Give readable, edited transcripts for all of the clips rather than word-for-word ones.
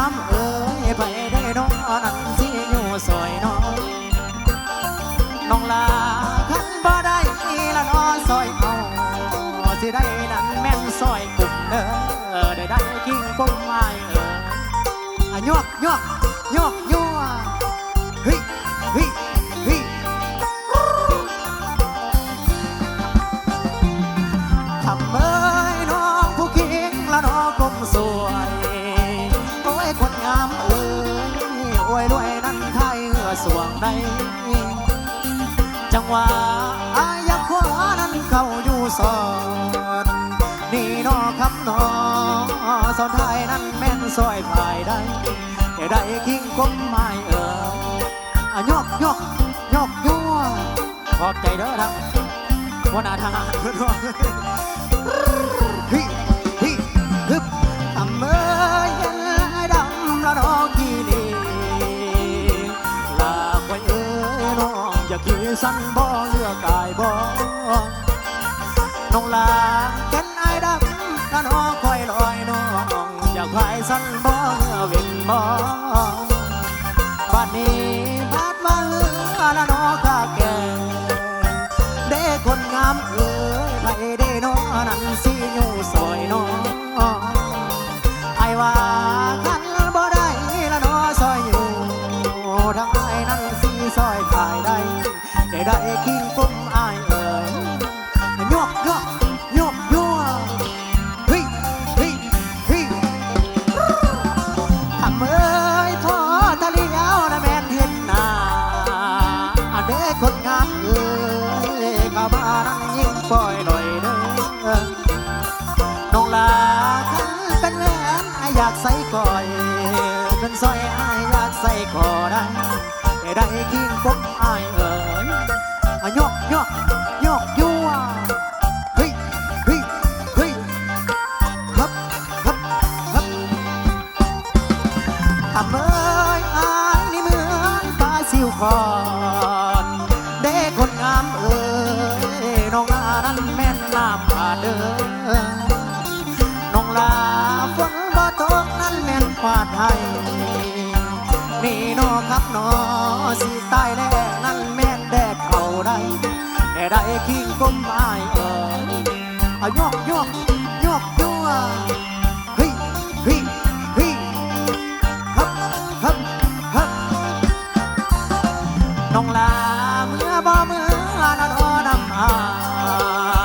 ามเอ๋ยไปได้น้องนั้นสิอยู่ซอยน้องน้องลาขันบ่ได้ละน้อซอยเอาสิได้นั้นแม่นซอยกลุ่มเด้อได้กิ้งกุ้งไม้เอ๋ยยกยกยกยัวเฮ้ยเฮ้ยเฮ้ยทำเอ้ยน้องผู้คิงละน้องกลมสวยโอ้ยคนงามเอ้ยอวยรวยนั้นไทยเหือสวงในจังหวะอายักขวานั้นเข้าอยู่สอนนี่น้อคำน้อสอนไทยนั้นแม่นซอยภายได้ได้กิ้งก้มไม้เอ๋ยยกยกยกยัวขอบใจเด้อทั้งหัวหน้าทหารเพื่อนร่วมฮิฮิฮึบทำเอ้ยเห็นไอ้ดำละน้องกี่นี่ลาไว้เอ้ยน้องอยากขี่สั้นบ่เลือกกายบ่น้องลาเห็นไอ้ดำละน้องคอยลอยน้องอยากพายสั้นบ่เลือกเว่นบ่บัดนี้บัดมาเหือละน้องข้าแก่เด้คนงามเอ๋ยไปได้น้อนั้นสิอยู่ซอยน้อไอ้ว่าคันบ่ได้ละน้อซอยอยู่ทั้งไอ้นั้นสิซอยขายได้ได้กิ้งกุ้มไอ้เอ๋ยยกยกยกยัวเฮ้ยเฮ้ยเฮ้ยทำเอ้ยพอทะเลเอานะแม่นเห็นหน้าเด้คนงามเอ๋ยเข้ามานั่งยิ้มปล่อยหน่อยเด้อน้องลาคันเป็นแหวนอยากใส่ก่อยเป็นสร้อยอยากใส่คอได้ได้กิ้งกุ้มไอ้เอ๋ยยกยกยกยัวเฮ้ยเฮ้ยเฮ้ยฮับฮับฮับทำเอ้ยอายนี่เหมือนปลาซิวคอนเด็กคนงามเอ้ยน้องลานั้นแม่นน้ำผ่าเด้อน้องลาฝนบ่ตกนั้นแม่นฟาดให้นี่น้อครับน้อสิตายแน่นั้นแม่นแดดเขาได้ได้กิ้งก้มไม้เอ๋ยยกยกยกยัวเฮ้ยเฮ้ยเฮ้ยฮับฮับฮับน้องลาเมื่อบ่เมื่อนาโดนำอา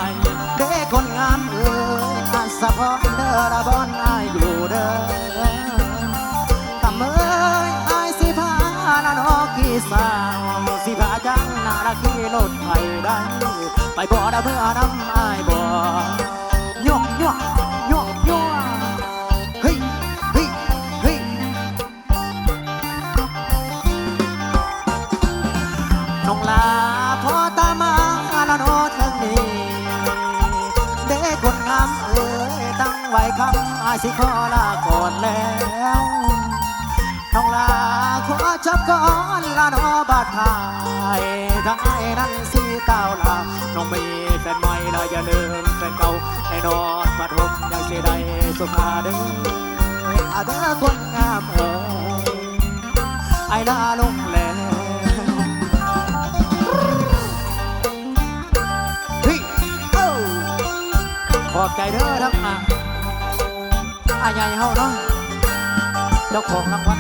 ยเด็กคนงามเอ๋ยอาสะพอนเด้อระบอนอายอยู่เด้อทำเอ้ยอายสิพานาโดกี่สาวสิพาจังนาละขี่รถไปได้ไปบ่ได้เพื่อนำอายบ่ยกยกยกยกเฮ้ยเฮ้ยเฮ้ยน้องลาพอตามาละโนทางนี้เด็กคนงามเอ๋ยตั้งไว้คำอายสิขอลาก่อนแล้วน้องลาขอจับก่อนละน้อบาดพายทั้งไอ้นั้นสีเต้าลาน้องมีแฟนใหม่ละอย่าลืมแฟนเก่าในนอนปฐมยังสิได้สุภาเด้อเด้อคนงามเอ๋ยไอ้ลาลงแล้วเฮ้ยขอบใจเด้อทั้งอาใหญ่เฮาเนาะเจ้าของรางวัล